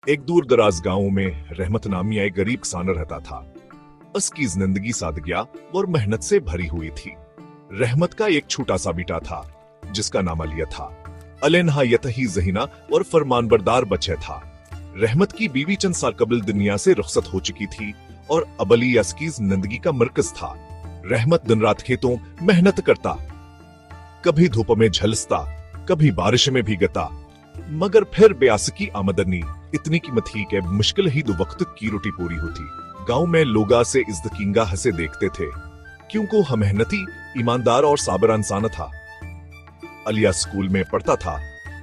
एक दूर दराज गांव में रहमत नामी एक गरीब किसान रहता था। उसकी जिंदगी सादगिया और मेहनत से भरी हुई थी। रहमत का एक छोटा सा बेटा था जिसका नाम अलिया था। अली नहायत ही ज़हीना और फरमानबरदार बच्चा था। रहमत की बीवी चंद साल कबल दुनिया से रुखसत हो चुकी थी और अब अली उसकी जिंदगी का मरकज था। रहमत दिन रात खेतों मेहनत करता, कभी धूप में झलसता, कभी बारिश में भीगता, मगर फिर ब्यास की आमदनी इतनी कीमत ही कि मुश्किल ही दो वक्त की रोटी पूरी होती। गांव में लोगा से इज्जत कींगा हंसे देखते थे क्योंकि वह मेहनती, ईमानदार और साबर इंसान था। अलिया स्कूल में पढ़ता था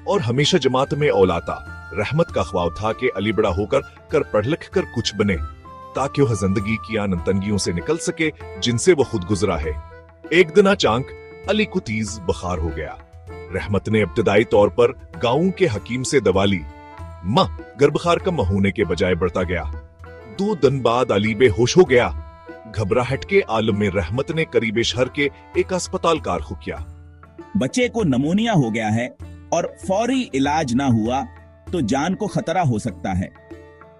और हमेशा जमात में औलाता। रहमत का ख्वाब था कि अली बड़ा होकर पढ़ लिख कर कुछ बने ताकि वह जिंदगी की आन तंगियों से निकल सके जिनसे वह खुद गुजरा है। एक दिन अचानक अली को तेज बुखार हो गया। रहमत ने इब्तदाई तौर पर गांव के हकीम से दवा ली, मगर बुखार कम होने के बजाय बढ़ता गया। 2 दिन बाद अली बेहोश हो गया। घबराहट के आलम में रहमत ने करीबे शहर के एक अस्पताल का रुख किया। बच्चे को नमोनिया हो गया है और फौरी इलाज ना हुआ तो जान को खतरा हो सकता है।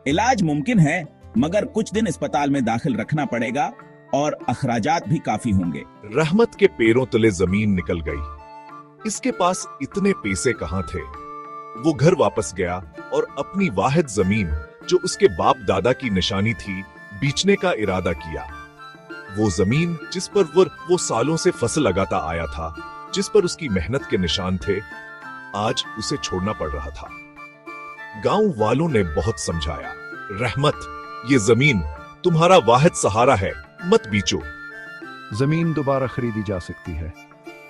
इलाज मुमकिन है मगर कुछ दिन अस्पताल में दाखिल रखना पड़ेगा और अखराजात भी काफी होंगे। रहमत के पैरों तले जमीन निकल गई। इसके पास इतने पैसे कहां थे। वो घर वापस गया और अपनी वाहिद जमीन जो उसके बाप दादा की निशानी थी बेचने का इरादा किया। वो जमीन जिस पर वो सालों से फसल लगाता आया था, जिस पर उसकी मेहनत के निशान थे, आज उसे छोड़ना पड़ रहा था। गांव वालों ने बहुत समझाया, रहमत, ये जमीन तुम्हारा वाहिद सहारा है, मत बेचो। जमीन दोबारा खरीदी जा सकती है,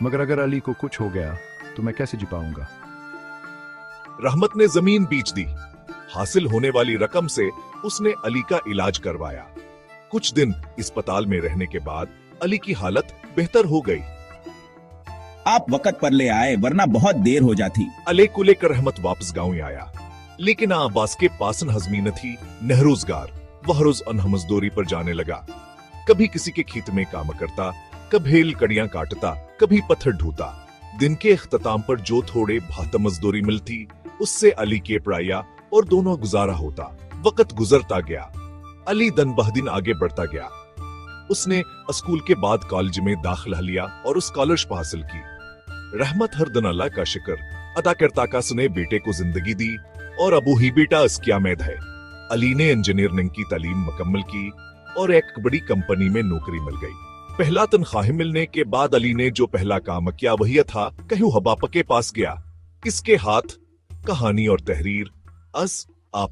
मगर अगर अली को कुछ हो गया तो मैं कैसे जी पाऊंगा। रहमत ने जमीन बेच दी। हासिल होने वाली रकम से उसने अली का इलाज करवाया। कुछ दिन अस्पताल में रहने के बाद अली की हालत बेहतर हो गई। आप वक्त पर ले आए वरना बहुत देर हो जाती। अली को लेकर रहमत वापस गांव में आया, लेकिन अब्बास के पास हजमी न थी न रोजगार। वह रोज अनहमजदोरी पर जाने लगा। कभी किसी के खेत में काम करता, कभी लकड़ियां काटता, कभी पत्थर ढोता। दिन के इख्तिताम पर जो थोड़े भात मजदूरी मिलती उससे अली के पढ़ाया और दोनों गुजारा होता। वक्त गुजरता गया। अली दिन ब दिन आगे बढ़ता गया। उसने स्कूल के बाद कॉलेज में दाखिला लिया और स्कॉलरशिप हासिल की। रहमत हर दिन अल्लाह का शुक्र अदा करता का सुने बेटे को जिंदगी दी और अबू ही बेटा इसकी आमेद है। अली ने इंजीनियरिंग की तालीम मुकम्मल की और एक बड़ी कंपनी में नौकरी मिल गई। पहला तनख्वाह मिलने के बाद अली ने जो पहला काम किया वही था कहूं हबाप के पास गया। इसके हाथ कहानी और तहरीर अस आप